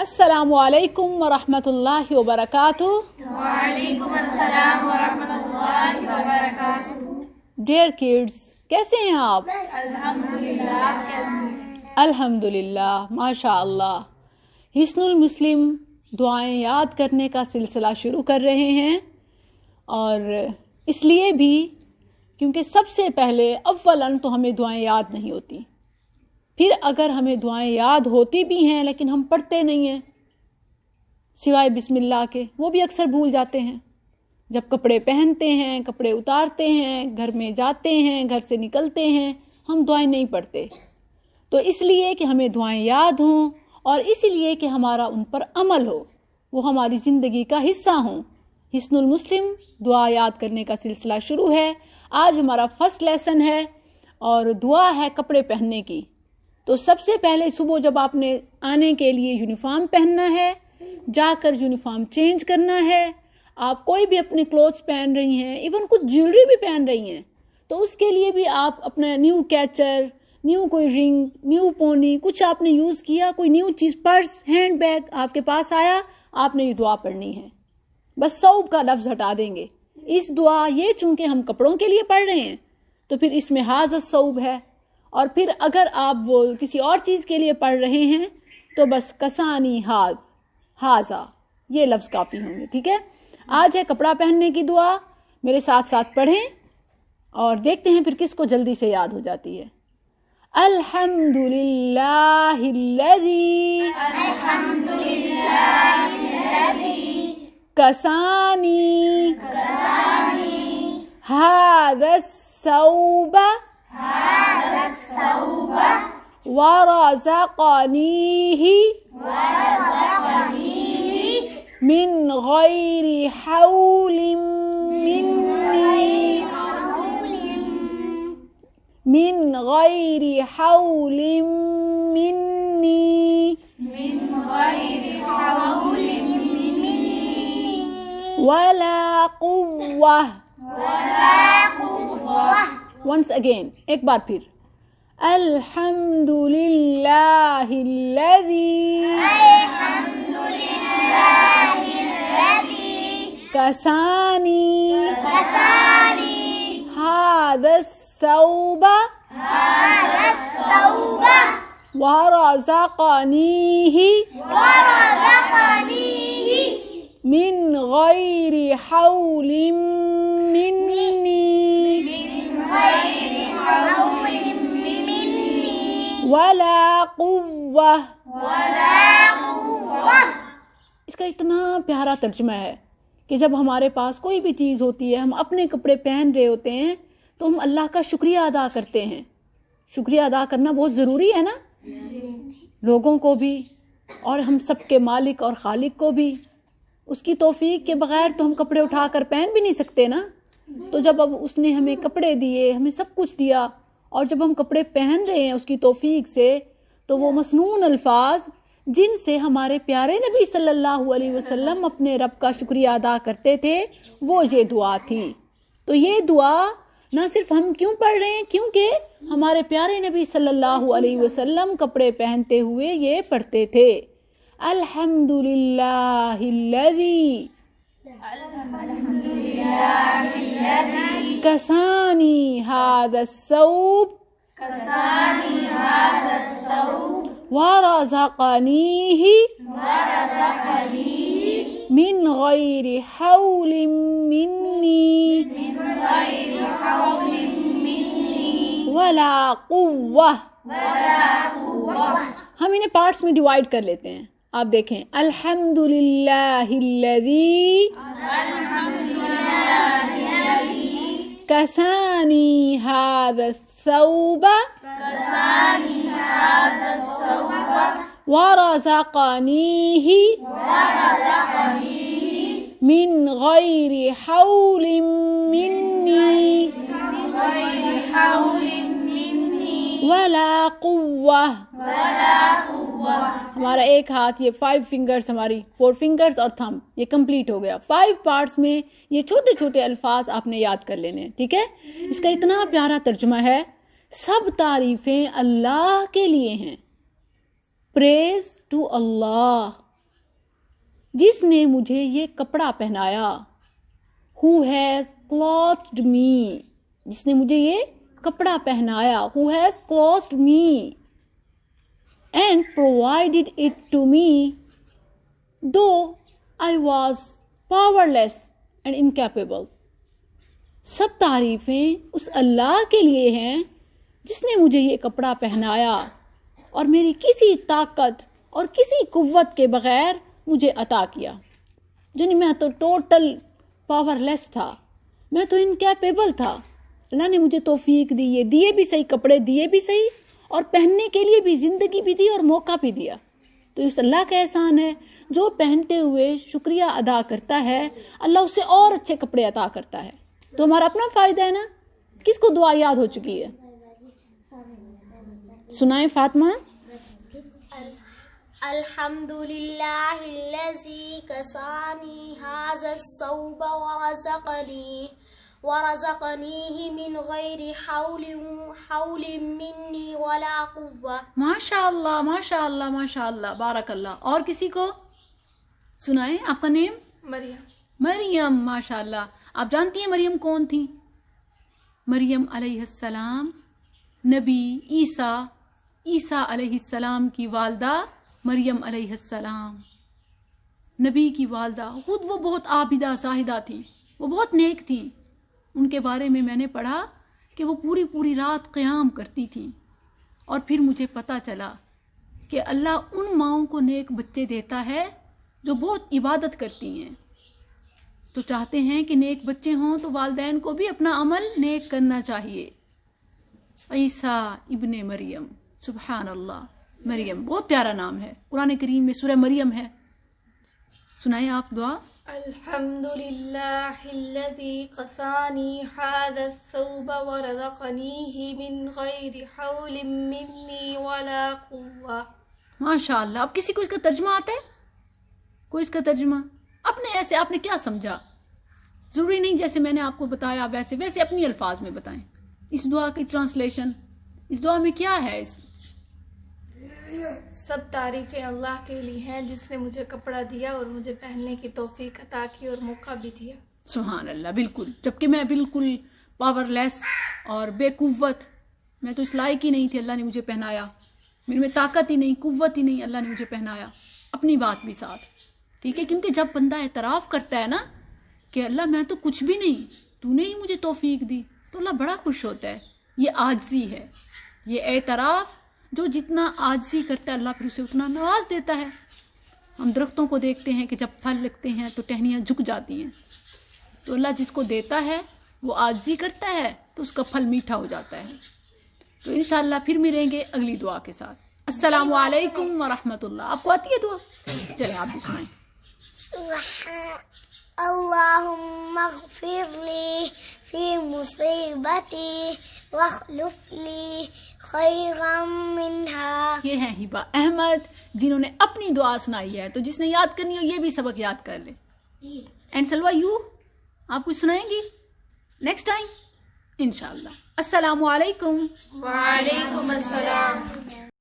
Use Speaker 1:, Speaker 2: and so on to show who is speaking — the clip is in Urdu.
Speaker 1: السلام علیکم ورحمۃ اللہ وبرکاتہ.
Speaker 2: وعلیکم السلام ورحمۃ اللہ وبرکاتہ.
Speaker 1: ڈیئر کڈس، کیسے ہیں آپ؟
Speaker 2: الحمدللہ.
Speaker 1: الحمدللہ، ماشاء اللہ. حسن المسلم دعائیں یاد کرنے کا سلسلہ شروع کر رہے ہیں، اور اس لیے بھی کیونکہ سب سے پہلے اولاً تو ہمیں دعائیں یاد نہیں ہوتی. پھر اگر ہمیں دعائیں یاد ہوتی بھی ہیں لیکن ہم پڑھتے نہیں ہیں سوائے بسم اللہ کے، وہ بھی اکثر بھول جاتے ہیں. جب کپڑے پہنتے ہیں، کپڑے اتارتے ہیں، گھر میں جاتے ہیں، گھر سے نکلتے ہیں، ہم دعائیں نہیں پڑھتے. تو اس لیے کہ ہمیں دعائیں یاد ہوں، اور اسی لیے کہ ہمارا ان پر عمل ہو، وہ ہماری زندگی کا حصہ ہوں. حسن المسلم دعا یاد کرنے کا سلسلہ شروع ہے. آج ہمارا فرسٹ لیسن ہے اور دعا ہے کپڑے پہننے کی. تو سب سے پہلے صبح جب آپ نے آنے کے لیے یونیفارم پہننا ہے، جا کر یونیفارم چینج کرنا ہے. آپ کوئی بھی اپنے کلوتھس پہن رہی ہیں، ایون کچھ جیولری بھی پہن رہی ہیں، تو اس کے لیے بھی آپ اپنا نیو کیچر، نیو کوئی رنگ، نیو پونی، کچھ آپ نے یوز کیا، کوئی نیو چیز، پرس، ہینڈ بیگ آپ کے پاس آیا، آپ نے یہ دعا پڑھنی ہے. بس ثوب کا لفظ ہٹا دیں گے. اس دعا یہ چونکہ ہم کپڑوں کے لیے پڑھ رہے ہیں تو پھر اس میں حاذ ثوب ہے، اور پھر اگر آپ وہ کسی اور چیز کے لیے پڑھ رہے ہیں تو بس کسانی حاذا یہ لفظ کافی ہوں گے. ٹھیک ہے، آج ہے کپڑا پہننے کی دعا. میرے ساتھ ساتھ پڑھیں اور دیکھتے ہیں پھر کس کو جلدی سے یاد ہو جاتی ہے. الحمدللہ الذی کسانی ھذا الثوب ورزقنیہ من غیر حول منی ولا قوة. once again، ایک بار پھر. الحمدللہ الذی کسانی ھذا الثوب ورزقنیہ من غیر حول منی ولا قوة. اس کا اتنا پیارا ترجمہ ہے کہ جب ہمارے پاس کوئی بھی چیز ہوتی ہے، ہم اپنے کپڑے پہن رہے ہوتے ہیں تو ہم اللہ کا شکریہ ادا کرتے ہیں. شکریہ ادا کرنا بہت ضروری ہے نا، لوگوں کو بھی اور ہم سب کے مالک اور خالق کو بھی. اس کی توفیق کے بغیر تو ہم کپڑے اٹھا کر پہن بھی نہیں سکتے نا. تو جب اب اس نے ہمیں کپڑے دیے، ہمیں سب کچھ دیا، اور جب ہم کپڑے پہن رہے ہیں اس کی توفیق سے، تو وہ مسنون الفاظ جن سے ہمارے پیارے نبی صلی اللہ علیہ وسلم اپنے رب کا شکریہ ادا کرتے تھے، وہ یہ دعا تھی. تو یہ دعا نہ صرف ہم کیوں پڑھ رہے ہیں، کیونکہ ہمارے پیارے نبی صلی اللہ علیہ وسلم کپڑے پہنتے ہوئے یہ پڑھتے تھے. الحمدللہ الذی کسانی ھذا الثوب ورزقنیہ من غیر حول منی ولا قوة. ہم انہیں پارٹس میں ڈیوائیڈ کر لیتے ہیں. آپ دیکھیں، الحمدللہ الذی کسانی ھذا الثوب ورزقنیہ من غیر حول منی ولا قوة. ہمارا ایک ہاتھ، یہ 5 فنگرز، ہماری 4 فنگرز اور تھم، یہ کمپلیٹ ہو گیا. 5 پارٹس میں یہ چھوٹے چھوٹے الفاظ آپ نے یاد کر لینے ہیں. ٹھیک ہے، اس کا اتنا پیارا ترجمہ ہے. سب تعریفیں اللہ کے لیے ہیں. پریز ٹو اللہ. جس نے مجھے یہ کپڑا پہنایا. Who has clothed me. جس نے مجھے یہ کپڑا پہنایا. Who has clothed me and provided it to me though I was powerless and incapable. سب تعریفیں اس اللہ کے لیے ہیں جس نے مجھے یہ کپڑا پہنایا اور میری کسی طاقت اور کسی قوت کے بغیر مجھے عطا کیا. یعنی میں تو ٹوٹل پاور لیس تھا, میں تو انکیپیبل تھا. اللہ نے مجھے توفیق دی, یہ دیے بھی صحیح, کپڑے دیے بھی صحیح, اور پہننے کے لیے بھی زندگی بھی دی اور موقع بھی دیا. تو اس اللہ کا احسان ہے. جو پہنتے ہوئے شکریہ ادا کرتا ہے اللہ اسے اور اچھے کپڑے عطا کرتا ہے. تو ہمارا اپنا فائدہ ہے نا. کس کو دعا یاد ہو چکی ہے؟ سنائیں فاطمہ.
Speaker 2: الحمدللہ الذی کسانی ھذا الثوب ورزقنیہ من غیر حول منی ولا قوہ.
Speaker 1: ماشاء اللہ ماشاء اللہ ماشاء اللہ, بارک اللہ. اور کسی کو سنائیں. آپ کا نیم؟
Speaker 2: مریم.
Speaker 1: مریم, ماشاء اللہ. آپ جانتی ہیں مریم کون تھی؟ مریم علیہ السلام نبی عیسیٰ علیہ السلام کی والدہ مریم علیہ السلام, نبی کی والدہ. خود وہ بہت عابدہ زاہدہ تھیں, وہ بہت نیک تھیں. ان کے بارے میں نے پڑھا کہ وہ پوری رات قیام کرتی تھیں. اور پھر مجھے پتہ چلا کہ اللہ ان ماؤں کو نیک بچے دیتا ہے جو بہت عبادت کرتی ہیں. تو چاہتے ہیں کہ نیک بچے ہوں تو والدین کو بھی اپنا عمل نیک کرنا چاہیے. عیسیٰ ابن مریم, سبحان اللہ. مریم بہت پیارا نام ہے, قرآن کریم میں سورہ مریم ہے. سنائیں آپ دعا.
Speaker 2: الحمدللہ الذی قسانی ھذا الثوب ورزقنیہ من غیر حول منی ولا قوہ.
Speaker 1: ماشاء اللہ. اب کسی کو اس کا ترجمہ آتا ہے؟ کوئی اس کا ترجمہ اپنے ایسے آپ نے کیا سمجھا؟ ضروری نہیں جیسے میں نے آپ کو بتایا ویسے اپنی الفاظ میں بتائیں. اس دعا کی ٹرانسلیشن, اس دعا میں کیا ہے؟
Speaker 3: سب تعریفیں اللہ کے لیے ہیں جس نے مجھے کپڑا دیا اور مجھے پہننے کی توفیق عطا کی اور موقع بھی دیا.
Speaker 1: سبحان اللہ. بالکل, جبکہ میں بالکل پاور لیس اور بے قوت, میں تو اس لائق ہی نہیں تھی, اللہ نے مجھے پہنایا. میرے میں طاقت ہی نہیں, قوت ہی نہیں, اللہ نے مجھے پہنایا. اپنی بات بھی ساتھ, ٹھیک ہے. کیونکہ جب بندہ اعتراف کرتا ہے نا کہ اللہ میں تو کچھ بھی نہیں, تو نے ہی مجھے توفیق دی, تو اللہ بڑا خوش ہوتا ہے. یہ عاجزی ہے, یہ اعتراف. جو جتنا عاجزی کرتا ہے اللہ پھر اسے اتنا نواز دیتا ہے. ہم درختوں کو دیکھتے ہیں کہ جب پھل لگتے ہیں تو ٹہنیاں جھک جاتی ہیں. تو اللہ جس کو دیتا ہے وہ عاجزی کرتا ہے تو اس کا پھل میٹھا ہو جاتا ہے. تو انشاءاللہ پھر ملیں گے اگلی دعا کے ساتھ. السلام علیکم ورحمۃ اللہ. آپ کو آتی ہے دعا؟ چلیں آپ بھی سنائیں.
Speaker 4: اللہم اغفر لی فی مصیبتی واخلف لی خیرا منہا. یہ
Speaker 1: ہیں ہبہ احمد جنہوں نے اپنی دعا سنائی ہے. تو جس نے یاد کرنی ہو یہ بھی سبق یاد کر لے. اینڈ سلوا یو, آپ کچھ سنائیں گی نیکسٹ ٹائم انشاءاللہ. السلام علیکم.
Speaker 3: وعلیکم السلام.